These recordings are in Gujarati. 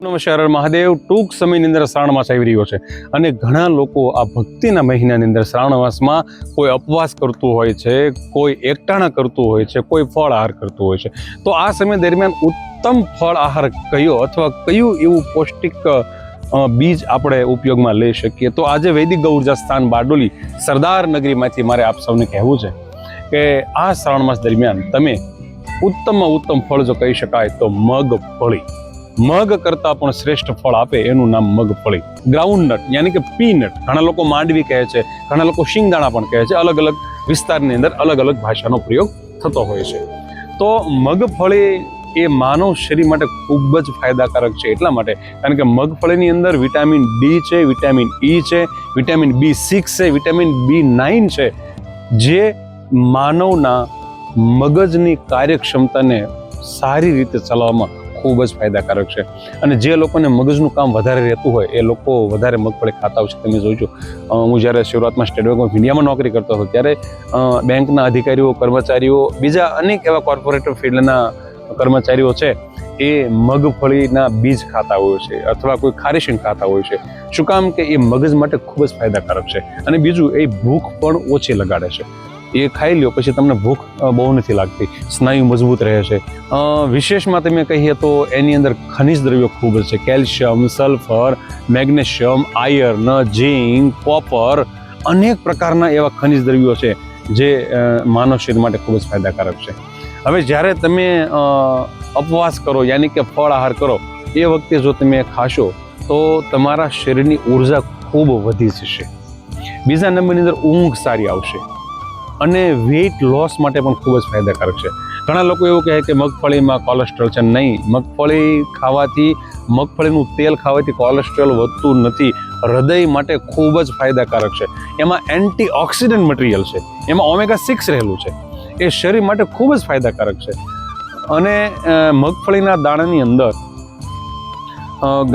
નમસ્કાર મહાદેવ. ટૂંક સમયની અંદર શ્રાવણ માસ આવી રહ્યો છે અને ઘણા લોકો આ ભક્તિના મહિનાની અંદર શ્રાવણ માસમાં કોઈ ઉપવાસ કરતું હોય છે, કોઈ એકટાણા કરતું હોય છે, કોઈ ફળ આહાર કરતું હોય છે. તો આ સમય દરમિયાન ઉત્તમ ફળ આહાર કયો અથવા કયું એવું પૌષ્ટિક બીજ આપણે ઉપયોગમાં લઈ શકીએ? તો આજે વૈદિક ગૌ ઉર્જા સ્થાન બારડોલી સરદાર નગરીમાંથી મારે આપ સૌને કહેવું છે કે આ શ્રાવણ માસ દરમિયાન તમે ઉત્તમમાં ઉત્તમ ફળ જો કહી શકાય તો મગફળી. મગ કરતા પણ શ્રેષ્ઠ ફળ આપે એનું નામ મગફળી. ગ્રાઉન્ડનટ યાની કે પીનટ, ઘણા લોકો માંડવી કહે છે, ઘણા લોકો શિંગદાણા પણ કહે છે. અલગ અલગ વિસ્તારની અંદર અલગ અલગ ભાષાનો પ્રયોગ થતો હોય છે. તો મગફળી એ માનવ શરીર માટે ખૂબ જ ફાયદાકારક છે. એટલા માટે કારણ કે મગફળીની અંદર વિટામિન ડી છે, વિટામિન ઈ છે, વિટામિન B6 છે, વિટામિન B9 છે, જે માનવના મગજની કાર્યક્ષમતાને સારી રીતે ચલાવવામાં ખૂબ જ ફાયદાકારક છે. અને જે લોકોને મગજનું કામ વધારે રહેતું હોય એ લોકો વધારે મગફળી ખાતા હોય છે. તમે જોજો, હું જ્યારે શરૂઆતમાં સ્ટેટ બેંક ઓફ ઇન્ડિયામાં નોકરી કરતો હતો ત્યારે બેંકના અધિકારીઓ, કર્મચારીઓ, બીજા અનેક એવા કોર્પોરેટ ફિલ્ડના કર્મચારીઓ છે એ મગફળીના બીજ ખાતા હોય છે અથવા કોઈ ખારીશીંગ ખાતા હોય છે. શું કામ કે એ મગજ માટે ખૂબ જ ફાયદાકારક છે. અને બીજું, એ ભૂખ પણ ઓછી લગાડે છે. એ ખાઈ લ્યો પછી તમને ભૂખ બહુ નથી લાગતી, સ્નાયુ મજબૂત રહે છે. વિશેષમાં તમે કહીએ તો એની અંદર ખનિજ દ્રવ્યો ખૂબ જ છે. કેલ્શિયમ, સલ્ફર, મેગ્નેશિયમ, આયર્ન, ઝીંક, કોપર, અનેક પ્રકારના એવા ખનિજ દ્રવ્યો છે જે માનવ શરીર માટે ખૂબ જ ફાયદાકારક છે. હવે જ્યારે તમે ઉપવાસ કરો યાની કે ફળ આહાર કરો એ વખતે જો તમે ખાશો તો તમારા શરીરની ઉર્જા ખૂબ વધી જશે. બીજા નંબરની અંદર ઊંઘ સારી આવશે અને વેઇટ લોસ માટે પણ ખૂબ જ ફાયદાકારક છે. ઘણા લોકો એવું કહે કે મગફળીમાં કોલેસ્ટ્રોલ છે. નહીં, મગફળી ખાવાથી, મગફળીનું તેલ ખાવાથી કોલેસ્ટ્રોલ વધતું નથી. હૃદય માટે ખૂબ જ ફાયદાકારક છે. એમાં એન્ટીઓક્સિડન્ટ મટીરિયલ છે, એમાં ઓમેગા-6 રહેલું છે. એ શરીર માટે ખૂબ જ ફાયદાકારક છે. અને મગફળીના દાણાની અંદર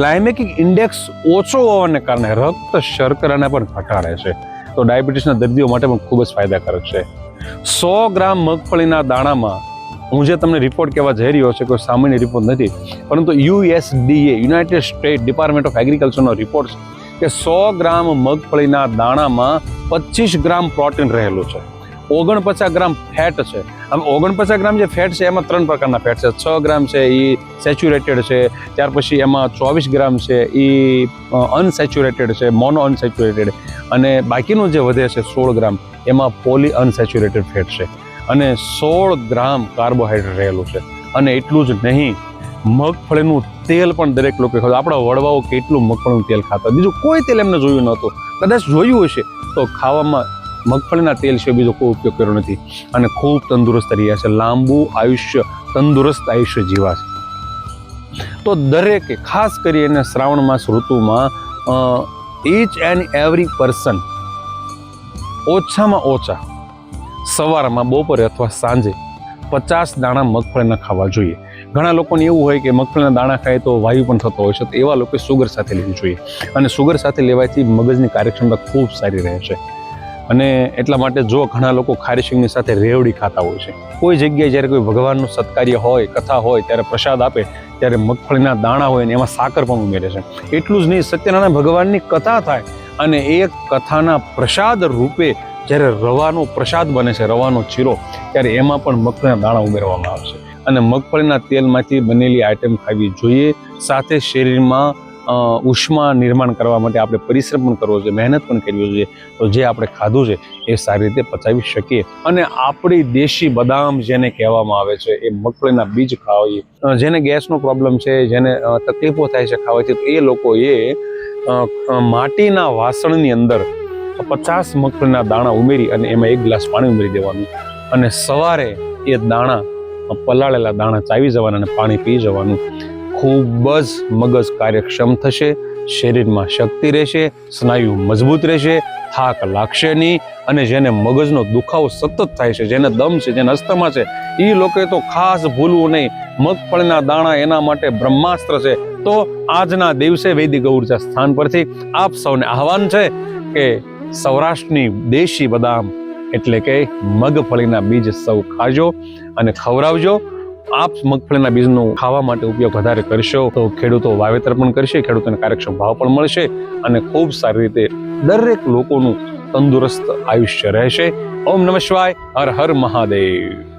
ગ્લાયમેટિક ઇન્ડેક્સ ઓછો હોવાને કારણે રક્ત શર્કરાને પણ ઘટાડે છે. તો ડાયાબિટીસના દર્દીઓ માટે પણ ખૂબ જ ફાયદાકારક છે. 100 ગ્રામ મગફળીના દાણામાં, હું જે તમને રિપોર્ટ કહેવા જઈ રહ્યો છે કોઈ સામાન્ય રિપોર્ટ નથી, પરંતુ USDA united state department of એગ્રીકલ્ચરનો રિપોર્ટ છે કે 100 ગ્રામ મગફળીના દાણામાં 25 ગ્રામ પ્રોટીન રહેલું છે, 49 ગ્રામ ફેટ છે. હવે 49 ગ્રામ જે ફેટ છે એમાં 3 પ્રકારના ફેટ છે. 6 ગ્રામ છે એ સેચ્યુરેટેડ છે, ત્યાર પછી એમાં 24 ગ્રામ છે એ અનસેચ્યુરેટેડ છે, મોનો અનસેચ્યુરેટેડ, અને બાકીનું જે વધે છે 16 ગ્રામ એમાં પોલી અનસેચ્યુરેટેડ ફેટ છે, અને 16 ગ્રામ કાર્બોહાઈડ્રેટ રહેલું છે. અને એટલું જ નહીં, મગફળીનું તેલ પણ દરેક લોકો ખાતા. આપણા વડવાઓ કેટલું મગફળીનું તેલ ખાતા, બીજું કોઈ તેલ એમને જોયું નહોતું. કદાચ જોયું હશે તો ખાવામાં મગફળીના તેલ સિવાય બીજો કોઈ ઉપયોગ કર્યો નથી. અને ખૂબ તંદુરસ્ત રહ્યા છે, લાંબુ આયુષ્ય, તંદુરસ્ત આયુષ્ય જીવા છે. તો દરેકે ખાસ કરીને શ્રાવણ માસ ઋતુમાં ઈચ એન્ડ એવરી પર્સન ઓછામાં ઓછા સવારમાં, બપોરે અથવા સાંજે 50 દાણા મગફળીના ખાવા જોઈએ. ઘણા લોકોને એવું હોય કે મગફળીના દાણા ખાય તો વાયુ પણ થતો હોય છે, તો એવા લોકોએ સુગર સાથે લેવી જોઈએ. અને સુગર સાથે લેવાથી મગજની કાર્યક્ષમતા ખૂબ સારી રહે છે. અને એટલા માટે જો ઘણા લોકો ખારીશીંગની સાથે રેવડી ખાતા હોય છે, કોઈ જગ્યાએ જ્યારે કોઈ ભગવાનનું સત્કાર્ય હોય, કથા હોય, ત્યારે પ્રસાદ આપે ત્યારે મગફળીના દાણા હોય ને એમાં સાકર પણ ઉમેરે છે. એટલું જ નહીં, સત્યનારાયણ ભગવાનની કથા થાય અને એ કથાના પ્રસાદ રૂપે જ્યારે રવાનો પ્રસાદ બને છે, રવાનો ચીરો, ત્યારે એમાં પણ મગફળીના દાણા ઉમેરવામાં આવે છે. અને મગફળીના તેલમાંથી બનેલી આઈટમ ખાવી જોઈએ. સાથે શરીરમાં ઉષ્મા નિર્માણ કરવા માટે આપણે પરિશ્રમ પણ કરવો જોઈએ, મહેનત પણ કરવી જોઈએ, તો જે આપણે ખાધું છે એ સારી રીતે પચાવી શકીએ. અને આપણી દેશી બદામ જેને કહેવામાં આવે છે, એ મગફળીના બીજ ખાઈએ. જેને ગેસનો પ્રોબ્લેમ છે, જેને તકલીફો થાય છે ખાવાથી, તો એ લોકોએ માટીના વાસણની અંદર 50 મગફળીના દાણા ઉમેરી અને એમાં 1 ગ્લાસ પાણી ઉમેરી દેવાનું, અને સવારે એ દાણા, પલાળેલા દાણા ચાવી જવાના અને પાણી પી જવાનું. ખૂબ જ મગજ કાર્યક્ષમ થશે, શરીરમાં શક્તિ રહેશે, સ્નાયુ મજબૂત રહેશે, થાક લાગશે નહીં. અને જેને મગજનો દુખાવો સતત થાય છે, જેને દમ છે, જેને અસ્થમા છે, એ લોકોએ તો ખાસ ભૂલવું નહીં. મગફળીના દાણા એના માટે બ્રહ્માસ્ત્ર છે. તો આજના દિવસે વૈદિક ઉર્જા સ્થાન પરથી આપ સૌને આહવાન છે કે સૌરાષ્ટ્રની દેશી બદામ એટલે કે મગફળીના બીજ સૌ ખાજો અને ખવડાવજો. આપ મગફળીના બીજનો ખાવા માટે ઉપયોગ વધારે કરશો તો ખેડૂતો વાવેતર પણ કરશે, ખેડૂતોને કાર્યક્ષમ ભાવ પણ મળશે અને ખૂબ સારી રીતે દરેક લોકોનું તંદુરસ્ત આયુષ્ય રહેશે. ઓમ નમઃ શિવાય. હર હર મહાદેવ.